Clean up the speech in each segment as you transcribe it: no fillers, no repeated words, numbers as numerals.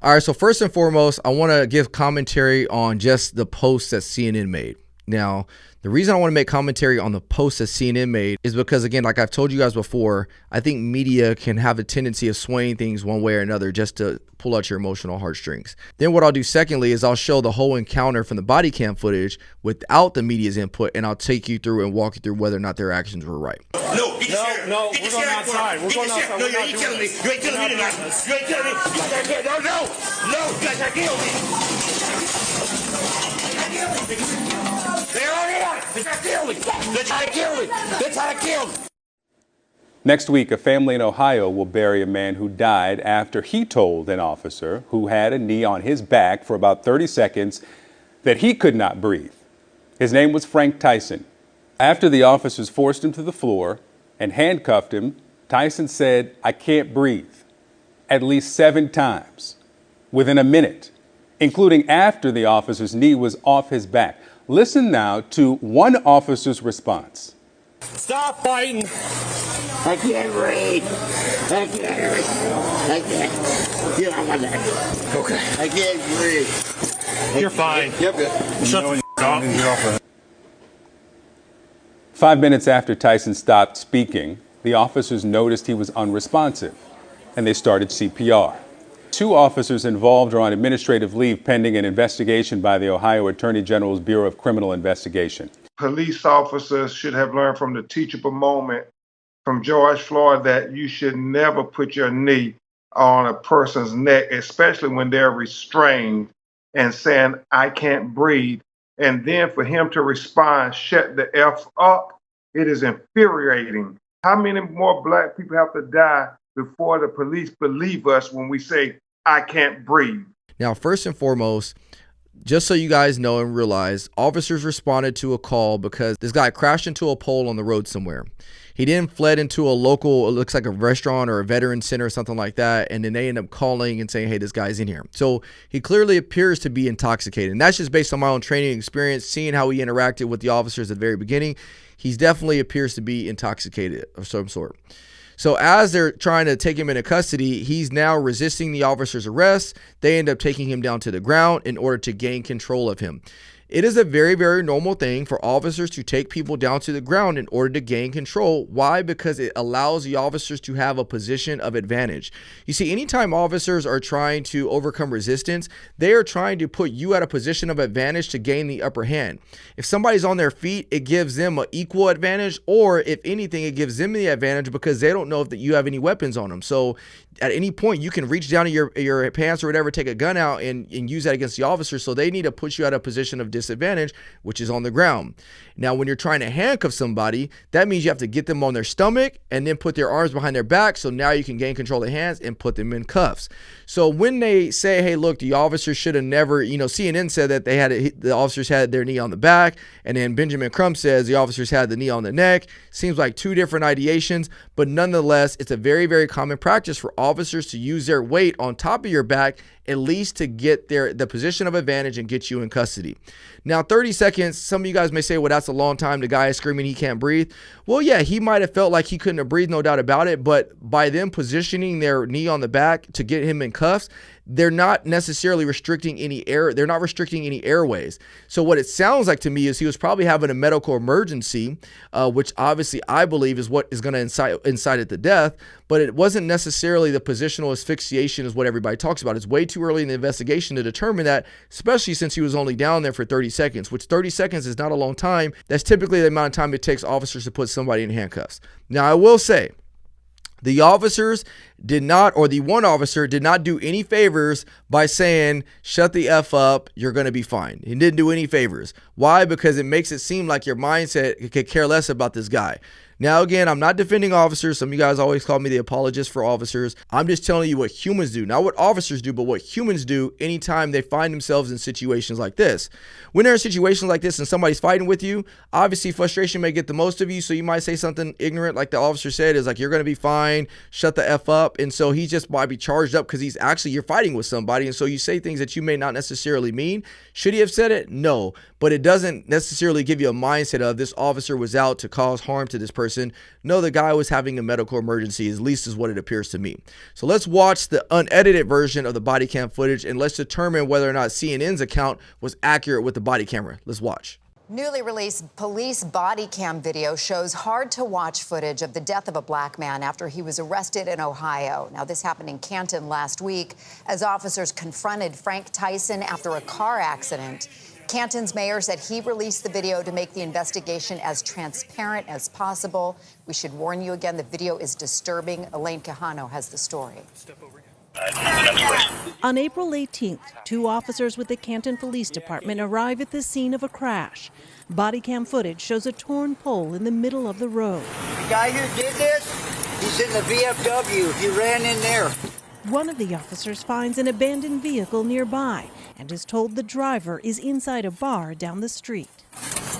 All right, so first and foremost, I want to give commentary on just the post that CNN made. Now, the reason I want to make commentary on the post that CNN made is because, again, like I've told you guys before, I think media can have a tendency of swaying things one way or another just to pull out your emotional heartstrings. Then what I'll do secondly is I'll show the whole encounter from the body cam footage without the media's input, and I'll take you through and walk you through whether or not their actions were right. No, we're going outside. We're going outside. No, you ain't killing me. You ain't killing me tonight. You ain't killing me. No, you guys are killing me. They're already on it. They're trying to kill me. They're trying to kill me. They're trying to kill me. Next week, a family in Ohio will bury a man who died after he told an officer who had a knee on his back for about 30 seconds that he could not breathe. His name was Frank Tyson. After the officers forced him to the floor and handcuffed him, Tyson said, "I can't breathe," at least 7 times within a minute, including after the officer's knee was off his back. Listen now to one officer's response. Stop fighting. I can't breathe. I can't breathe. I can't. Get off my neck. Okay. I can't breathe. You're fine. Yep. Shut the off. 5 minutes after Tyson stopped speaking, the officers noticed he was unresponsive, and they started CPR. 2 officers involved are on administrative leave pending an investigation by the Ohio Attorney General's Bureau of Criminal Investigation. Police officers should have learned from the teachable moment from George Floyd that you should never put your knee on a person's neck, especially when they're restrained and saying, "I can't breathe." And then for him to respond, "Shut the F up," it is infuriating. How many more black people have to die before the police believe us when we say, "I can't breathe"? Now, first and foremost, just so you guys know and realize, officers responded to a call because this guy crashed into a pole on the road somewhere. He then fled into a local, it looks like a restaurant or a veteran center or something like that, and then they end up calling and saying, "Hey, this guy's in here." So he clearly appears to be intoxicated, and that's just based on my own training experience, seeing how he interacted with the officers at the very beginning. He definitely appears to be intoxicated of some sort. So as they're trying to take him into custody, he's now resisting the officer's arrest. They end up taking him down to the ground in order to gain control of him. It is a very, very normal thing for officers to take people down to the ground in order to gain control. Why? Because it allows the officers to have a position of advantage. You see, anytime officers are trying to overcome resistance, they are trying to put you at a position of advantage to gain the upper hand. If somebody's on their feet, it gives them an equal advantage, or if anything, it gives them the advantage because they don't know if that you have any weapons on them. So at any point, you can reach down to your pants or whatever, take a gun out and use that against the officer. So they need to put you at a position of disadvantage, which is on the ground. Now, when you're trying to handcuff somebody, that means you have to get them on their stomach and then put their arms behind their back. So now you can gain control of the hands and put them in cuffs. So when they say, "Hey, look, the officers should have never," CNN said that the officers had their knee on the back, and then Benjamin Crump says the officers had the knee on the neck. Seems like 2 different ideations, but nonetheless, it's a very, very common practice for officers to use their weight on top of your back, at least to get the position of advantage and get you in custody. Now, 30 seconds, some of you guys may say, "Well, that's a long time. The guy is screaming he can't breathe." Well, yeah, he might have felt like he couldn't have breathed, no doubt about it. But by them positioning their knee on the back to get him in cuffs, they're not necessarily restricting any air. They're not restricting any airways. So what it sounds like to me is he was probably having a medical emergency, which obviously I believe is what is going to incite it to death. But it wasn't necessarily the positional asphyxiation is what everybody talks about. It's way too early in the investigation to determine that, especially since he was only down there for 30 seconds, which 30 seconds is not a long time. That's typically the amount of time it takes officers to put somebody in handcuffs. Now, I will say, the officers did not, or the one officer did not do any favors by saying, "Shut the F up, you're going to be fine." He didn't do any favors. Why? Because it makes it seem like your mindset could care less about this guy. Now, again, I'm not defending officers. Some of you guys always call me the apologist for officers. I'm just telling you what humans do. Not what officers do, but what humans do anytime they find themselves in situations like this. When they're in situations like this and somebody's fighting with you, obviously frustration may get the most of you. So you might say something ignorant like the officer said, is like, "You're going to be fine, shut the F up." And so he just might be charged up because you're fighting with somebody. And so you say things that you may not necessarily mean. Should he have said it? No. But it doesn't necessarily give you a mindset of this officer was out to cause harm to this person. person, no, the guy was having a medical emergency, at least is what it appears to me. So let's watch the unedited version of the body cam footage and let's determine whether or not CNN's account was accurate with the body camera. Let's watch. Newly released police body cam video shows hard-to-watch footage of the death of a black man after he was arrested in Ohio. Now, this happened in Canton last week as officers confronted Frank Tyson after a car accident. Canton's mayor said he released the video to make the investigation as transparent as possible. We should warn you again, the video is disturbing. Elaine Quijano has the story. On April 18th, 2 officers with the Canton Police Department arrive at the scene of a crash. Body cam footage shows a torn pole in the middle of the road. The guy who did this, he's in the VFW. He ran in there. One of the officers finds an abandoned vehicle nearby and is told the driver is inside a bar down the street.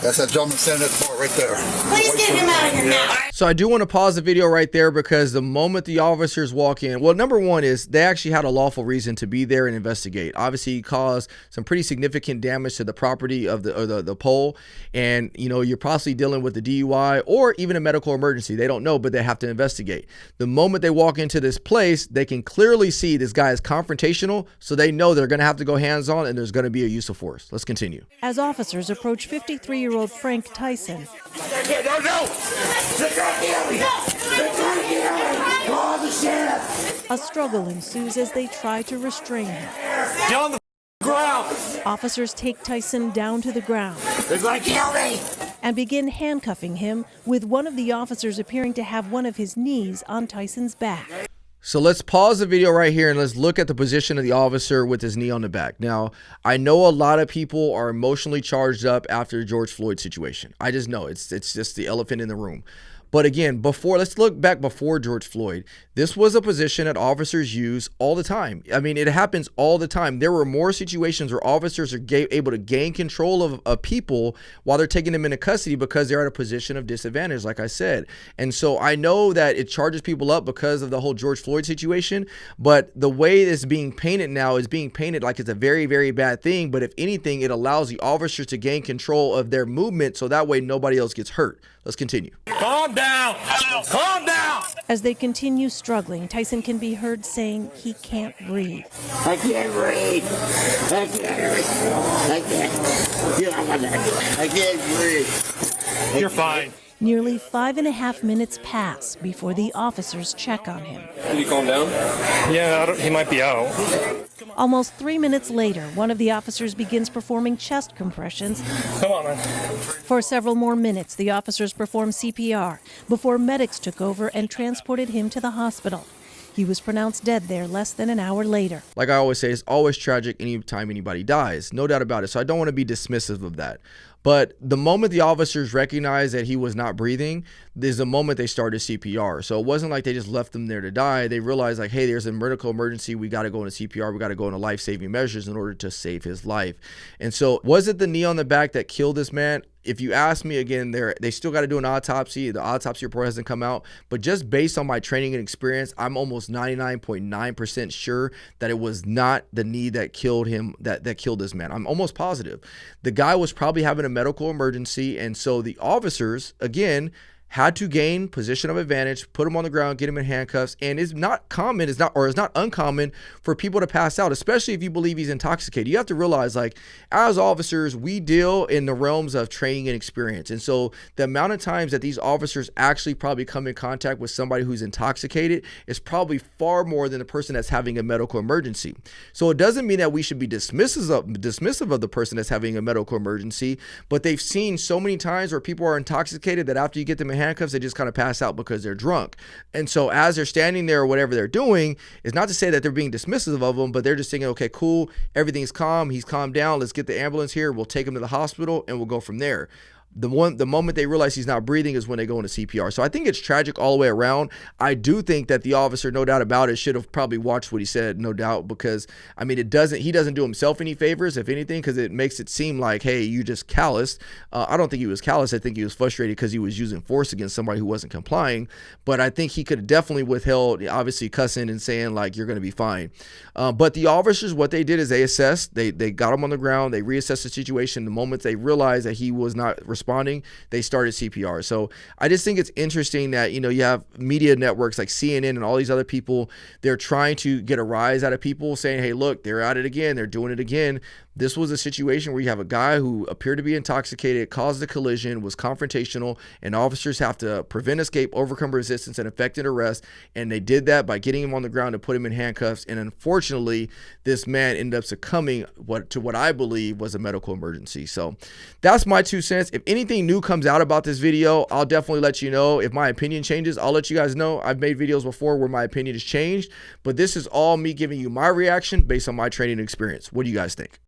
That's that gentleman standing at the bar right there. Please get him out of here now. So I do want to pause the video right there because the moment the officers walk in, well, number one is they actually had a lawful reason to be there and investigate. Obviously, he caused some pretty significant damage to the property of the pole, and you're possibly dealing with the DUI or even a medical emergency. They don't know, but they have to investigate. The moment they walk into this place, they can clearly see this guy is confrontational, so they know they're going to have to go hands-on and there's going to be a use of force. Let's continue. As officers approach 53-year-old Frank Tyson, a struggle ensues as they try to restrain him. Get on the ground. Officers take Tyson down to the ground. They're going to kill me. And begin handcuffing him, with one of the officers appearing to have one of his knees on Tyson's back. So let's pause the video right here and let's look at the position of the officer with his knee on the back. Now, I know a lot of people are emotionally charged up after the George Floyd situation. I just know it's just the elephant in the room. But again, let's look back before George Floyd. This was a position that officers use all the time. I mean, it happens all the time. There were more situations where officers are able to gain control of people while they're taking them into custody because they're at a position of disadvantage, like I said. And so I know that it charges people up because of the whole George Floyd situation, but the way it's being painted now is being painted like it's a very, very bad thing. But if anything, it allows the officers to gain control of their movement so that way nobody else gets hurt. Let's continue. Calm down. Calm down. As they continue struggling, Tyson can be heard saying he can't breathe. I can't breathe. I can't breathe. I can't. Get off my neck. I can't breathe. You're fine. Nearly 5.5 minutes pass before the officers check on him. Did he calm down? Yeah, he might be out. Almost 3 minutes later, one of the officers begins performing chest compressions. Come on, man. For several more minutes, the officers performed CPR before medics took over and transported him to the hospital. He was pronounced dead there less than an hour later. Like I always say, it's always tragic anytime anybody dies. No doubt about it. So I don't want to be dismissive of that. But the moment the officers recognized that he was not breathing is the moment they started CPR. So it wasn't like they just left him there to die. They realized like, hey, there's a medical emergency. We got to go into CPR. We got to go into life-saving measures in order to save his life. And so was it the knee on the back that killed this man? If you ask me again, they still got to do an autopsy. The autopsy report hasn't come out. But just based on my training and experience, I'm almost 99.9% sure that it was not the knee that killed him, that killed this man. I'm almost positive. The guy was probably having a medical emergency. And so the officers, again, had to gain position of advantage, put him on the ground, get him in handcuffs, and it's not uncommon for people to pass out, especially if you believe he's intoxicated. You have to realize, like, as officers, we deal in the realms of training and experience. And so the amount of times that these officers actually probably come in contact with somebody who's intoxicated is probably far more than the person that's having a medical emergency. So it doesn't mean that we should be dismissive of the person that's having a medical emergency, but they've seen so many times where people are intoxicated that after you get them in handcuffs, they just kind of pass out because they're drunk. And so as they're standing there or whatever they're doing, is not to say that they're being dismissive of them, but they're just thinking, okay, cool, everything's calm, he's calmed down, let's get the ambulance here, we'll take him to the hospital and we'll go from there. The moment they realize he's not breathing is when they go into CPR. So I think it's tragic all the way around. I do think that the officer, no doubt about it, should have probably watched what he said, no doubt, because I mean, he doesn't do himself any favors, if anything, because it makes it seem like, hey, you just calloused. I don't think he was callous. I think he was frustrated because he was using force against somebody who wasn't complying. But I think he could have definitely withheld, obviously cussing and saying like, you're going to be fine. But the officers, what they did is they assessed, they got him on the ground, they reassessed the situation. The moment they realized that he was not responding, they started CPR. So I just think it's interesting that, you know, you have media networks like CNN and all these other people, they're trying to get a rise out of people saying, hey, look, they're at it again. They're doing it again. This was a situation where you have a guy who appeared to be intoxicated, caused the collision, was confrontational, and officers have to prevent escape, overcome resistance, and effect an arrest. And they did that by getting him on the ground and put him in handcuffs. And unfortunately, this man ended up succumbing to what I believe was a medical emergency. So that's my 2 cents. If anything new comes out about this video, I'll definitely let you know. If my opinion changes, I'll let you guys know. I've made videos before where my opinion has changed, but this is all me giving you my reaction based on my training experience. What do you guys think?